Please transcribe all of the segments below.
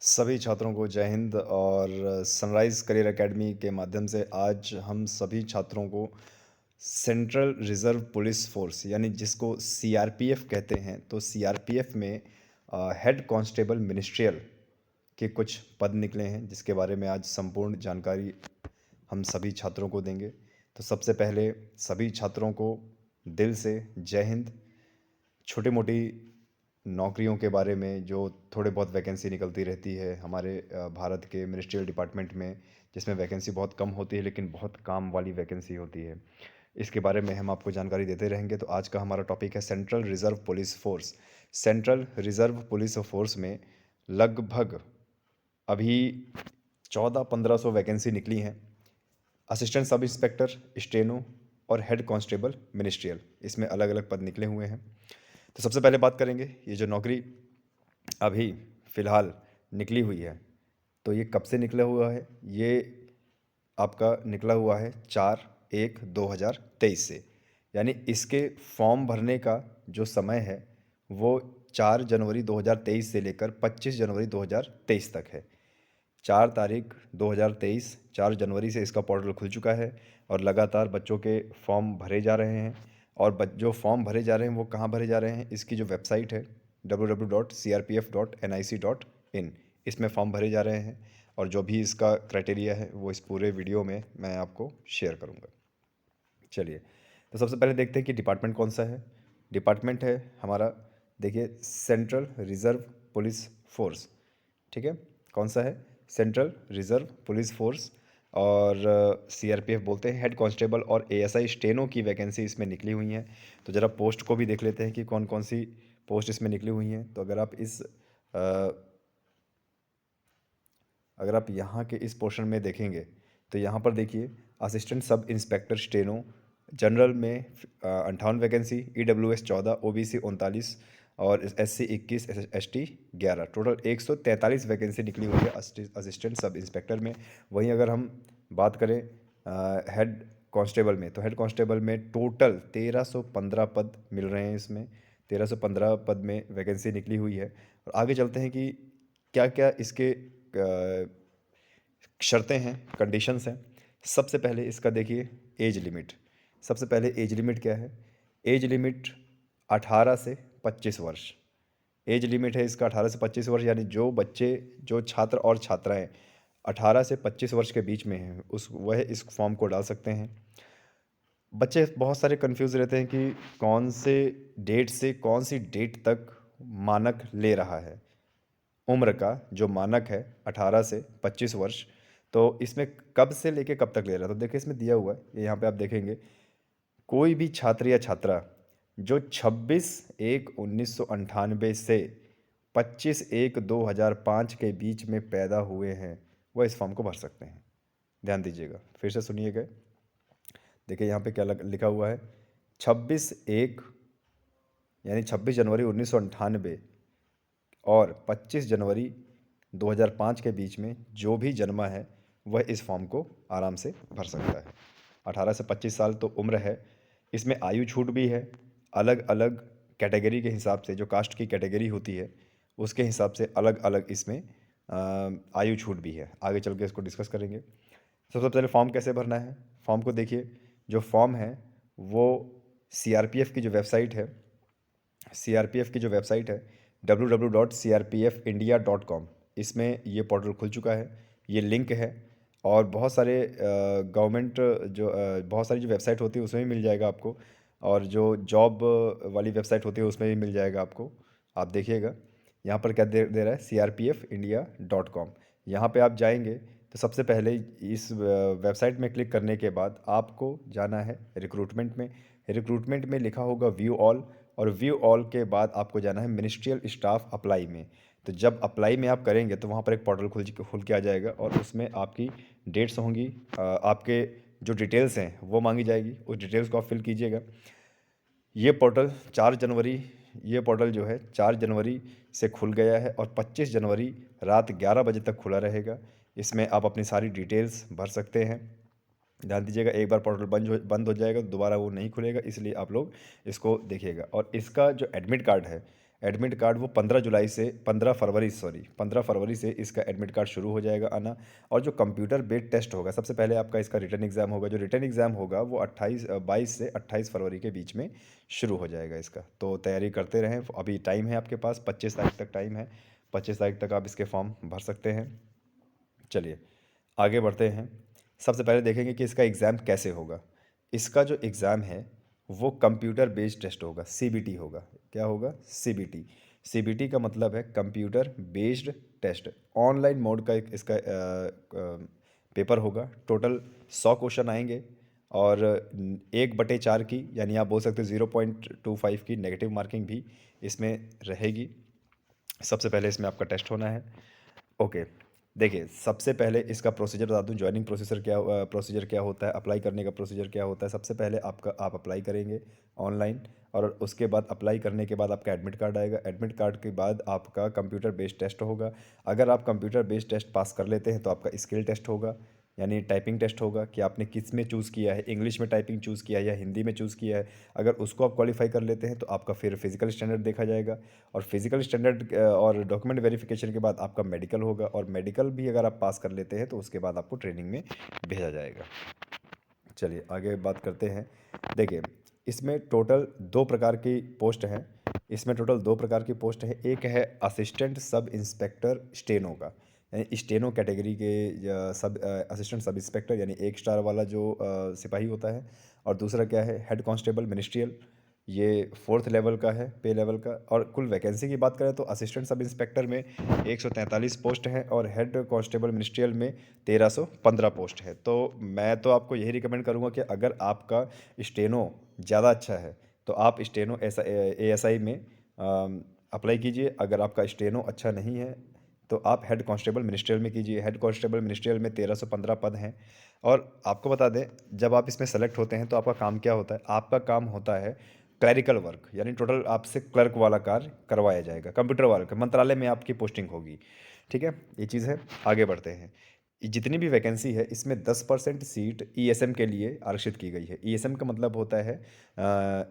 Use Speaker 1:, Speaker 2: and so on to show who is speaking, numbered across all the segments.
Speaker 1: सभी छात्रों को जय हिंद और सनराइज़ करियर एकेडमी के माध्यम से आज हम सभी छात्रों को सेंट्रल रिज़र्व पुलिस फ़ोर्स यानी जिसको सीआरपीएफ कहते हैं, तो सीआरपीएफ में हेड कांस्टेबल मिनिस्ट्रियल के कुछ पद निकले हैं, जिसके बारे में आज संपूर्ण जानकारी हम सभी छात्रों को देंगे। तो सबसे पहले सभी छात्रों को दिल से जय हिंद। छोटी मोटी नौकरियों के बारे में जो थोड़े बहुत वैकेंसी निकलती रहती है हमारे भारत के मिनिस्ट्रियल डिपार्टमेंट में, जिसमें वैकेंसी बहुत कम होती है लेकिन बहुत काम वाली वैकेंसी होती है, इसके बारे में हम आपको जानकारी देते रहेंगे। तो आज का हमारा टॉपिक है central reserve police force. Central reserve police force में लगभग अभी 1400-1500 वैकेंसी निकली हैं। असिस्टेंट सब इंस्पेक्टर, स्टेनो और हेड कांस्टेबल मिनिस्ट्रियल, इसमें अलग अलग पद निकले हुए हैं। तो सबसे पहले बात करेंगे ये जो नौकरी अभी फ़िलहाल निकली हुई है, तो ये कब से निकला हुआ है? ये आपका निकला हुआ है 4/1/2023 से। यानी इसके फॉर्म भरने का जो समय है वो 4 जनवरी 2023 से लेकर 25 जनवरी 2023 तक है। 4 तारीख 2023, 4 जनवरी से इसका पोर्टल खुल चुका है और लगातार बच्चों के फॉर्म भरे जा रहे हैं। और जो फॉर्म भरे जा रहे हैं वो कहाँ भरे जा रहे हैं? इसकी जो वेबसाइट है www.crpf.nic.in, इसमें फॉर्म भरे जा रहे हैं। और जो भी इसका क्राइटेरिया है वो इस पूरे वीडियो में मैं आपको शेयर करूँगा। चलिए, तो सबसे पहले देखते हैं कि डिपार्टमेंट कौन सा है। डिपार्टमेंट है हमारा, देखिए, सेंट्रल रिज़र्व पुलिस फोर्स। ठीक है, कौन सा है? Central reserve police force. और सीआरपीएफ बोलते हैं। हेड कांस्टेबल और एएसआई स्टेनो की वैकेंसी इसमें निकली हुई हैं। तो ज़रा पोस्ट को भी देख लेते हैं कि कौन कौन सी पोस्ट इसमें निकली हुई हैं। तो अगर आप यहाँ के इस पोर्शन में देखेंगे तो यहाँ पर देखिए, assistant sub inspector steno general में 58 वैकेंसी, ईडब्ल्यूएस 14, ओबीसी 39 और एससी 21, एसटी 11, टोटल 143 वैकेंसी निकली हुई है असिस्टेंट सब इंस्पेक्टर में। वहीं अगर हम बात करें हेड कांस्टेबल में, तो हेड कांस्टेबल में टोटल 1315 पद मिल रहे हैं। इसमें 1315 पद में वैकेंसी निकली हुई है। और आगे चलते हैं कि क्या क्या इसके शर्तें हैं, कंडीशंस हैं। सबसे पहले इसका देखिए एज लिमिट। सबसे पहले एज लिमिट क्या है? एज लिमिट 18 से 25 वर्ष एज लिमिट है इसका। 18 से 25 वर्ष, यानी जो बच्चे, जो छात्र और छात्राएं 18 से 25 वर्ष के बीच में हैं वह इस फॉर्म को डाल सकते हैं। बच्चे बहुत सारे कंफ्यूज रहते हैं कि कौन से डेट से कौन सी डेट तक मानक ले रहा है। उम्र का जो मानक है 18 से 25 वर्ष, तो इसमें कब से लेके कब तक ले रहा है? तो देखिए, इसमें दिया हुआ है, ये यहाँ पे आप देखेंगे, कोई भी छात्र या छात्रा जो 26/1/1998 से 25/1/2005 के बीच में पैदा हुए हैं वह इस फॉर्म को भर सकते हैं। ध्यान दीजिएगा, फिर से सुनिएगा। देखिए यहाँ पे क्या लिखा हुआ है, 26/1 यानी 26 जनवरी 1998 और 25 जनवरी 2005 के बीच में जो भी जन्मा है वह इस फॉर्म को आराम से भर सकता है। 18 से 25 साल तो उम्र है। इसमें आयु छूट भी है। अलग अलग कैटेगरी के हिसाब से, जो कास्ट की कैटेगरी होती है उसके हिसाब से अलग अलग इसमें आयु छूट भी है। आगे चल के इसको डिस्कस करेंगे। सबसे पहले फॉर्म कैसे भरना है? फॉर्म को देखिए, जो फॉर्म है वो सीआरपीएफ की जो वेबसाइट है, सीआरपीएफ की जो वेबसाइट है www.crpfindia.com, इसमें ये पोर्टल खुल चुका है। ये लिंक है। और बहुत सारे बहुत सारी जो वेबसाइट होती है उसमें भी मिल जाएगा आपको। और जो जॉब वाली वेबसाइट होती है उसमें भी मिल जाएगा आपको। आप देखिएगा यहाँ पर क्या दे रहा है, crpfindia.com। यहाँ पे आप जाएंगे तो सबसे पहले इस वेबसाइट में क्लिक करने के बाद आपको जाना है रिक्रूटमेंट में। रिक्रूटमेंट में लिखा होगा व्यू ऑल, और व्यू ऑल के बाद आपको जाना है मिनिस्ट्रियल स्टाफ अप्लाई में। तो जब अप्लाई में आप करेंगे तो वहाँ पर एक पोर्टल खुल के आ जाएगा और उसमें आपकी डेट्स होंगी, आपके जो डिटेल्स हैं वो मांगी जाएगी। उस डिटेल्स को आप फिल कीजिएगा। ये पोर्टल 4 जनवरी ये पोर्टल जो है 4 जनवरी से खुल गया है और 25 जनवरी रात 11 बजे तक खुला रहेगा। इसमें आप अपनी सारी डिटेल्स भर सकते हैं। ध्यान दीजिएगा, एक बार पोर्टल बंद हो जाएगा तो दोबारा वो नहीं खुलेगा, इसलिए आप लोग इसको देखिएगा। और इसका जो एडमिट कार्ड है, एडमिट कार्ड वो 15 जुलाई से 15 फरवरी से इसका एडमिट कार्ड शुरू हो जाएगा आना। और जो कंप्यूटर बेस्ड टेस्ट होगा, सबसे पहले आपका इसका रिटर्न एग्ज़ाम होगा। जो रिटर्न एग्ज़ाम होगा वो 22 से 28 फरवरी के बीच में शुरू हो जाएगा इसका। तो तैयारी करते रहें, अभी टाइम है आपके पास, 25 तारीख तक टाइम है। 25 तारीख तक आप इसके फॉर्म भर सकते हैं। चलिए आगे बढ़ते हैं। सबसे पहले देखेंगे कि इसका एग्ज़ाम कैसे होगा। इसका जो एग्ज़ाम है वो कंप्यूटर बेस्ड टेस्ट होगा, सीबीटी होगा। क्या होगा? सीबीटी। सीबीटी का मतलब है computer based test. Online mode का एक इसका पेपर होगा। टोटल 100 क्वेश्चन आएंगे और 1/4 की, यानी आप बोल सकते हैं 0.25 की नेगेटिव मार्किंग भी इसमें रहेगी। सबसे पहले इसमें आपका टेस्ट होना है। ओके, देखिए सबसे पहले इसका प्रोसीजर बता दूं। ज्वाइनिंग प्रोसीजर क्या होता है, अप्लाई करने का प्रोसीजर क्या होता है। सबसे पहले आप अप्लाई करेंगे ऑनलाइन, और उसके बाद अप्लाई करने के बाद आपका एडमिट कार्ड आएगा। एडमिट कार्ड के बाद आपका कंप्यूटर बेस्ड टेस्ट होगा। अगर आप कंप्यूटर बेस्ड टेस्ट पास कर लेते हैं तो आपका स्किल टेस्ट होगा, यानी टाइपिंग टेस्ट होगा कि आपने किस में चूज़ किया है, इंग्लिश में टाइपिंग चूज़ किया है या हिंदी में चूज़ किया है। अगर उसको आप क्वालिफाई कर लेते हैं तो आपका फिर फिजिकल स्टैंडर्ड देखा जाएगा, और फिजिकल स्टैंडर्ड और डॉक्यूमेंट वेरिफिकेशन के बाद आपका मेडिकल होगा, और मेडिकल भी अगर आप पास कर लेते हैं तो उसके बाद आपको ट्रेनिंग में भेजा जाएगा। चलिए आगे बात करते हैं। देखिए इसमें टोटल 2 प्रकार की पोस्ट हैं। इसमें टोटल 2 प्रकार की पोस्ट है। एक है असिस्टेंट सब इंस्पेक्टर स्टेनो का, यानी स्टेनो कैटेगरी के सब असिस्टेंट सब इंस्पेक्टर, यानी 1 स्टार वाला जो सिपाही होता है। और दूसरा क्या है, हेड कांस्टेबल मिनिस्ट्रियल, ये 4th लेवल का है पे लेवल का। और कुल वैकेंसी की बात करें तो असिस्टेंट सब इंस्पेक्टर में 143 पोस्ट हैं, और हेड कांस्टेबल मिनिस्ट्रियल में 1315 पोस्ट है। तो मैं तो आपको यही रिकमेंड करूंगा कि अगर आपका स्टेनो ज़्यादा अच्छा है तो आप स्टेनो एएसआई में अप्लाई कीजिए। अगर आपका स्टेनो अच्छा नहीं है तो आप हेड कांस्टेबल मिनिस्ट्रियल में कीजिए। हेड कांस्टेबल मिनिस्ट्रियल में 1315 पद हैं। और आपको बता दें, जब आप इसमें सेलेक्ट होते हैं तो आपका काम क्या होता है। आपका काम होता है क्लैरिकल वर्क, यानी टोटल आपसे क्लर्क वाला कार्य करवाया जाएगा। कंप्यूटर वर्क, मंत्रालय में आपकी पोस्टिंग होगी। ठीक है, ये चीज़ है। आगे बढ़ते हैं। ये जितनी भी वैकेंसी है इसमें 10% सीट ईएसएम के लिए आरक्षित की गई है। ईएसएम का मतलब होता है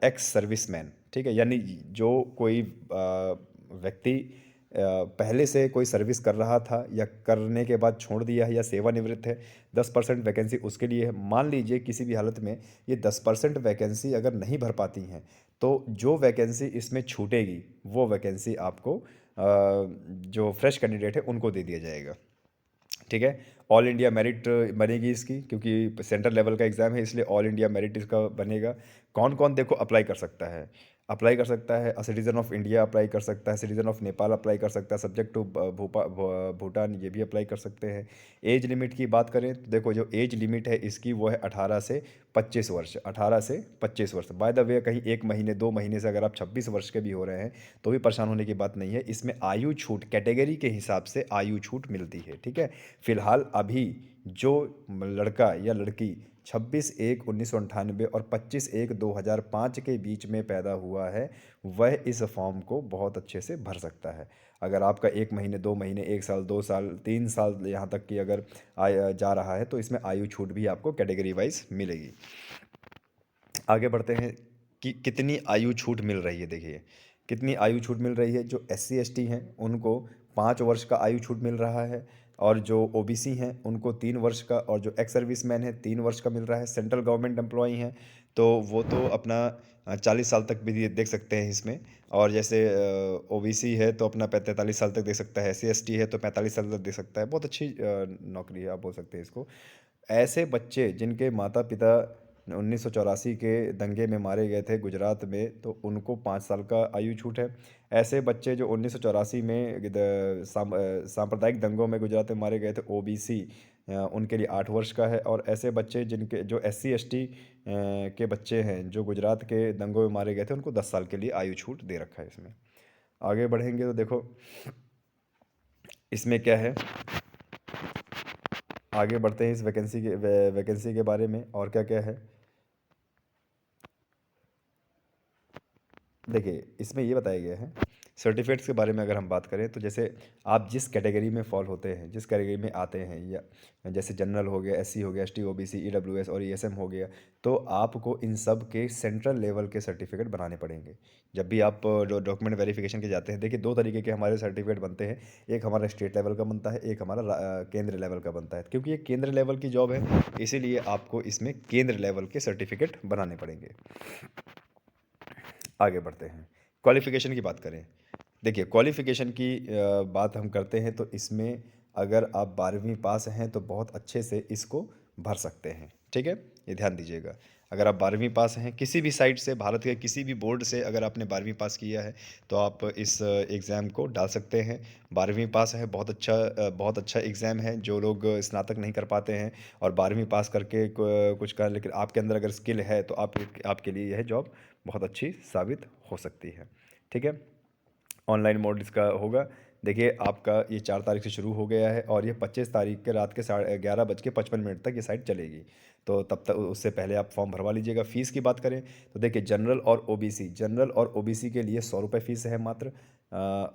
Speaker 1: एक्स सर्विसमैन। ठीक है, यानी जो कोई व्यक्ति पहले से कोई सर्विस कर रहा था या करने के बाद छोड़ दिया है या सेवानिवृत्त है, 10% वैकेंसी उसके लिए है। मान लीजिए किसी भी हालत में ये 10% वैकेंसी अगर नहीं भर पाती हैं तो जो वैकेंसी इसमें छूटेगी वो वैकेंसी आपको जो फ्रेश कैंडिडेट है उनको दे दिया जाएगा। ठीक है, ऑल इंडिया मेरिट बनेगी इसकी, क्योंकि सेंट्रल लेवल का एग्ज़ाम है इसलिए ऑल इंडिया मेरिट इसका बनेगा। कौन कौन देखो अप्लाई कर सकता है। अप्लाई कर सकता है सिटीज़न ऑफ इंडिया, अप्लाई कर सकता है सिटीज़न ऑफ नेपाल, अप्लाई कर सकता है सब्जेक्ट टू भूटान, ये भी अप्लाई कर सकते हैं। एज लिमिट की बात करें तो देखो जो एज लिमिट है इसकी वो है 18 से 25 वर्ष। 18 से 25 वर्ष। बाय द वे कहीं 1 महीने 2 महीने से अगर आप 26 वर्ष के भी हो रहे हैं तो भी परेशान होने की बात नहीं है। इसमें आयु छूट कैटेगरी के हिसाब से आयु छूट मिलती है। ठीक है, फिलहाल अभी जो लड़का या लड़की 26/1/1998 और 25/1/2005 के बीच में पैदा हुआ है वह इस फॉर्म को बहुत अच्छे से भर सकता है। अगर आपका 1 महीने 2 महीने 1 साल 2 साल 3 साल यहाँ तक कि अगर जा रहा है तो इसमें आयु छूट भी आपको कैटेगरी वाइज मिलेगी। आगे बढ़ते हैं कि कितनी आयु छूट मिल रही है। देखिए कितनी आयु छूट मिल रही है। जो SC ST हैं उनको 5 वर्ष का आयु छूट मिल रहा है, और जो OBC हैं उनको 3 वर्ष का, और जो एक्स सर्विसमैन है 3 वर्ष का मिल रहा है। सेंट्रल गवर्नमेंट एम्प्लॉई हैं तो वो तो अपना 40 साल तक भी देख सकते हैं इसमें। और जैसे OBC है तो अपना 43 साल तक दे सकता है। SC ST है तो 45 साल तक दे सकता है। बहुत अच्छी नौकरी है, आप बोल सकते हैं इसको। ऐसे बच्चे जिनके माता पिता 1984 के दंगे में मारे गए थे गुजरात में, तो उनको 5 साल का आयु छूट है। ऐसे बच्चे जो 1984 में सांप्रदायिक दंगों में गुजरात में मारे गए थे OBC, उनके लिए 8 वर्ष का है। और ऐसे बच्चे जिनके जो SC ST के बच्चे हैं जो गुजरात के दंगों में मारे गए थे उनको 10 साल के लिए आयु छूट दे रखा है इसमें। आगे बढ़ेंगे तो देखो इसमें क्या है। आगे बढ़ते हैं इस वैकेंसी के बारे में और क्या क्या है। देखिए इसमें ये बताया गया है सर्टिफिकेट्स के बारे में अगर हम बात करें तो जैसे आप जिस कैटेगरी में फॉल होते हैं, जिस कैटेगरी में आते हैं, या जैसे जनरल हो गया, एससी हो गया, एसटी, ओबीसी, ईडब्ल्यूएस और ईएसएम हो गया, तो आपको इन सब के सेंट्रल लेवल के सर्टिफिकेट बनाने पड़ेंगे। जब भी आप डॉक्यूमेंट वेरिफिकेशन के जाते हैं, देखिए दो तरीके के हमारे सर्टिफिकेट बनते हैं। एक हमारा स्टेट लेवल का बनता है, एक हमारा केंद्र लेवल का बनता है। क्योंकि ये केंद्र लेवल की जॉब है, इसीलिए आपको इसमें केंद्र लेवल के सर्टिफिकेट बनाने पड़ेंगे। आगे बढ़ते हैं, क्वालिफिकेशन की बात करें। देखिए क्वालिफ़िकेशन की बात हम करते हैं तो इसमें अगर आप 12वीं पास हैं तो बहुत अच्छे से इसको भर सकते हैं, ठीक है? ये ध्यान दीजिएगा। अगर आप 12वीं पास हैं किसी भी साइट से, भारत के किसी भी बोर्ड से अगर आपने 12वीं पास किया है तो आप इस एग्ज़ाम को डाल सकते हैं। 12वीं पास है, बहुत अच्छा एग्ज़ाम है। जो लोग स्नातक नहीं कर पाते हैं और 12वीं पास करके कुछ कर, लेकिन आपके अंदर अगर स्किल है तो आपके लिए यह जॉब बहुत अच्छी साबित हो सकती है, ठीक है? ऑनलाइन मोड इसका होगा। देखिए आपका ये 4 तारीख से शुरू हो गया है और ये 25 तारीख के रात के 11:55 तक ये साइट चलेगी। तो तब तक उससे पहले आप फॉर्म भरवा लीजिएगा। फ़ीस की बात करें तो देखिए जनरल और ओबीसी के लिए 100 रुपये फ़ीस है मात्र।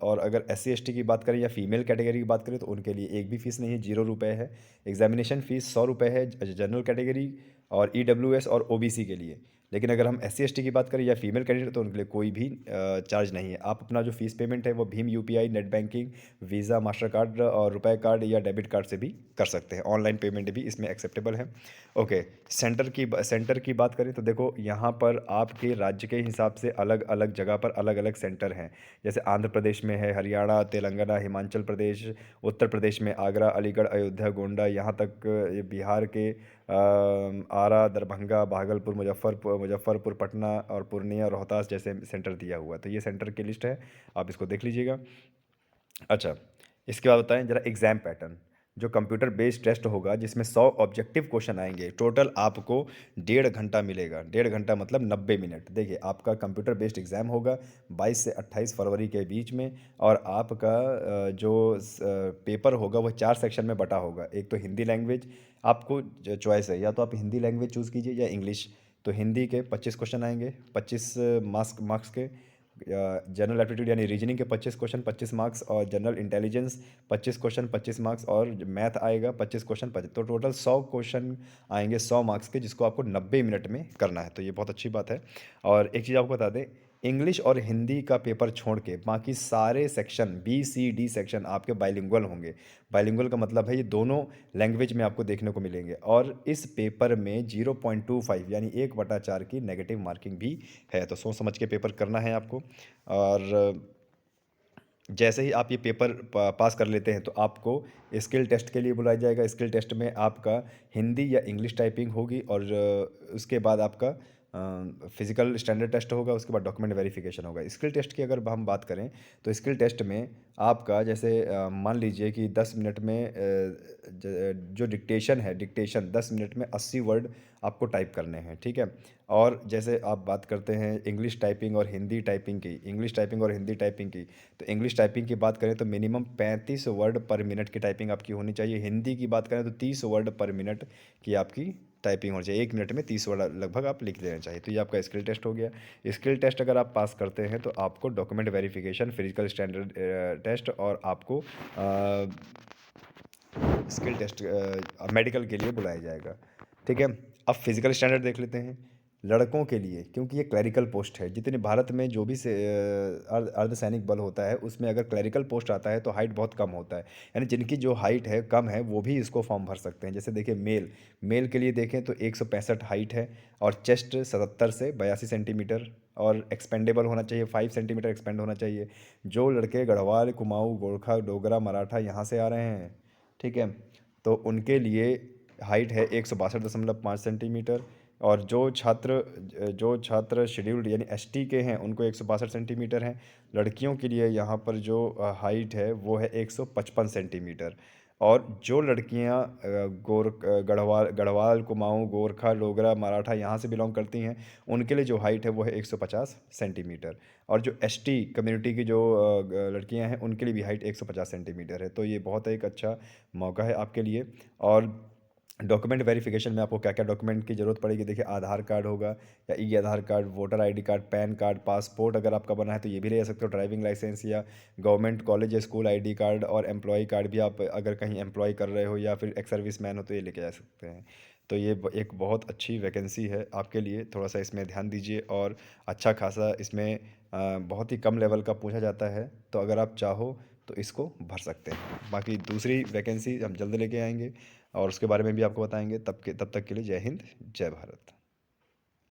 Speaker 1: और अगर एससी एसटी की बात करें या फीमेल कैटेगरी की बात करें तो उनके लिए एक भी फ़ीस नहीं है, 0 रुपये है। एग्जामिनेशन फ़ीस 100 रुपये है जनरल कैटेगरी और ईडब्ल्यूएस और ओबीसी के लिए। लेकिन अगर हम एससी एसटी की बात करें या फीमेल कैंडिडेट तो उनके लिए कोई भी चार्ज नहीं है। आप अपना जो फीस पेमेंट है वो Bhim UPI, net banking, visa, master card और रुपए कार्ड या डेबिट कार्ड से भी कर सकते हैं। ऑनलाइन पेमेंट भी इसमें एक्सेप्टेबल है। ओके, सेंटर की बात करें तो देखो यहाँ पर आपके राज्य के हिसाब से अलग अलग जगह पर अलग अलग सेंटर हैं। जैसे आंध्र प्रदेश में है, हरियाणा, तेलंगाना, हिमाचल प्रदेश, उत्तर प्रदेश में आगरा, अलीगढ़, अयोध्या, गोंडा, यहाँ तक ये बिहार के आरा, दरभंगा, भागलपुर, मुजफ्फरपुर, पटना और पूर्णिया, रोहतास जैसे सेंटर दिया हुआ है। तो ये सेंटर की लिस्ट है, आप इसको देख लीजिएगा। अच्छा, इसके बाद बताएं जरा एग्ज़ाम पैटर्न। जो कंप्यूटर बेस्ड टेस्ट होगा जिसमें 100 ऑब्जेक्टिव क्वेश्चन आएंगे, टोटल आपको 1.5 घंटा मिलेगा। 1.5 घंटा मतलब 90 मिनट। देखिए आपका कंप्यूटर बेस्ड एग्ज़ाम होगा 22 से 28 फरवरी के बीच में। और आपका जो पेपर होगा वह 4 सेक्शन में बटा होगा। एक तो हिंदी लैंग्वेज, आपको चॉइस है, या तो आप हिंदी लैंग्वेज चूज़ कीजिए या इंग्लिश। तो हिंदी के 25 क्वेश्चन आएंगे, 25 मार्क्स के। जनरल एप्टीट्यूड यानी रीजनिंग के 25 क्वेश्चन 25 मार्क्स, और जनरल इंटेलिजेंस 25 क्वेश्चन 25 मार्क्स, और मैथ आएगा 25 क्वेश्चन 25। तो टोटल 100 क्वेश्चन आएंगे 100 मार्क्स के, जिसको आपको 90 मिनट में करना है। तो ये बहुत अच्छी बात है। और एक चीज़ आपको बता दें, इंग्लिश और हिंदी का पेपर छोड़ के बाकी सारे section B C D section आपके बाइलिंगुअल होंगे। बाइलिंगुअल का मतलब है ये दोनों लैंग्वेज में आपको देखने को मिलेंगे। और इस पेपर में 0.25 यानी 1/4 की नेगेटिव मार्किंग भी है। तो सोच समझ के पेपर करना है आपको। और जैसे ही आप ये पेपर पास कर लेते हैं तो आपको स्किल टेस्ट के लिए बुलाया जाएगा। स्किल टेस्ट में आपका हिंदी या इंग्लिश टाइपिंग होगी, और उसके बाद आपका फिजिकल स्टैंडर्ड टेस्ट होगा। उसके बाद डॉक्यूमेंट वेरिफिकेशन होगा। स्किल टेस्ट की अगर हम बात करें तो स्किल टेस्ट में आपका जैसे मान लीजिए कि 10 मिनट में जो डिक्टेशन है, डिक्टेशन 10 मिनट में 80 वर्ड आपको टाइप करने हैं, ठीक है? और जैसे आप बात करते हैं इंग्लिश टाइपिंग और हिंदी टाइपिंग की, तो इंग्लिश टाइपिंग की बात करें तो मिनिमम 35 वर्ड पर मिनट की टाइपिंग आपकी होनी चाहिए। हिंदी की बात करें तो 30 वर्ड पर मिनट की आपकी टाइपिंग होनी चाहिए। 1 मिनट में 30 वर्ड लगभग आप लिख देना चाहिए। तो ये आपका स्किल टेस्ट हो गया। स्किल टेस्ट अगर आप पास करते हैं तो आपको document verification, physical standard test, और आपको स्किल टेस्ट मेडिकल के लिए बुलाया जाएगा, ठीक है? अब फिजिकल स्टैंडर्ड देख लेते हैं लड़कों के लिए, क्योंकि ये क्लैरिकल पोस्ट है। जितने भारत में जो भी अर्धसैनिक बल होता है उसमें अगर क्लैरिकल पोस्ट आता है तो हाइट बहुत कम होता है। यानी जिनकी जो हाइट है कम है वो भी इसको फॉर्म भर सकते हैं। जैसे देखिए मेल के लिए देखें तो 165 हाइट है, और चेस्ट 77 से 82 सेंटीमीटर, और एक्सपेंडेबल होना चाहिए, 5 सेंटीमीटर एक्सपेंड होना चाहिए। जो लड़के गढ़वाल, कुमाऊँ, गोरखा, डोगरा, मराठा यहाँ से आ रहे हैं, ठीक है, तो उनके लिए हाइट है 162.5 सेंटीमीटर। और जो छात्र शेड्यूल्ड यानी एसटी के हैं उनको 162 सेंटीमीटर हैं। लड़कियों के लिए यहाँ पर जो हाइट है वो है 155 सेंटीमीटर। और जो लड़कियाँ गढ़वाल, कुमाऊँ, गोरखा, डोगरा, मराठा यहाँ से बिलोंग करती हैं उनके लिए जो हाइट है वो है 150 सेंटीमीटर। और जो एसटी कम्युनिटी की जो लड़कियां हैं उनके लिए भी हाइट 150 सेंटीमीटर है। तो ये बहुत एक अच्छा मौका है आपके लिए। और डॉक्यूमेंट वेरिफिकेशन में आपको क्या-क्या डॉक्यूमेंट की ज़रूरत पड़ेगी, देखिए आधार कार्ड होगा या e Aadhaar card, voter ID card, PAN card, passport अगर आपका बना है तो ये भी ले सकते हो, ड्राइविंग लाइसेंस या गवर्नमेंट कॉलेज या स्कूल आईडी कार्ड और एम्प्लॉय कार्ड भी आप अगर कहीं एम्प्लॉय कर रहे हो या फिर एक्स सर्विसमैन हो तो ये लेके जा सकते हैं। तो ये एक बहुत अच्छी वैकेंसी है आपके लिए, थोड़ा-सा इसमें ध्यान दीजिए और अच्छा खासा इसमें बहुत ही कम लेवल का पूछा जाता है, तो अगर आप चाहो तो इसको भर सकते हैं। बाकी दूसरी वैकेंसी हम जल्द लेके आएँगे और उसके बारे में भी आपको बताएँगे। तब तक के लिए जय हिंद, जय भारत।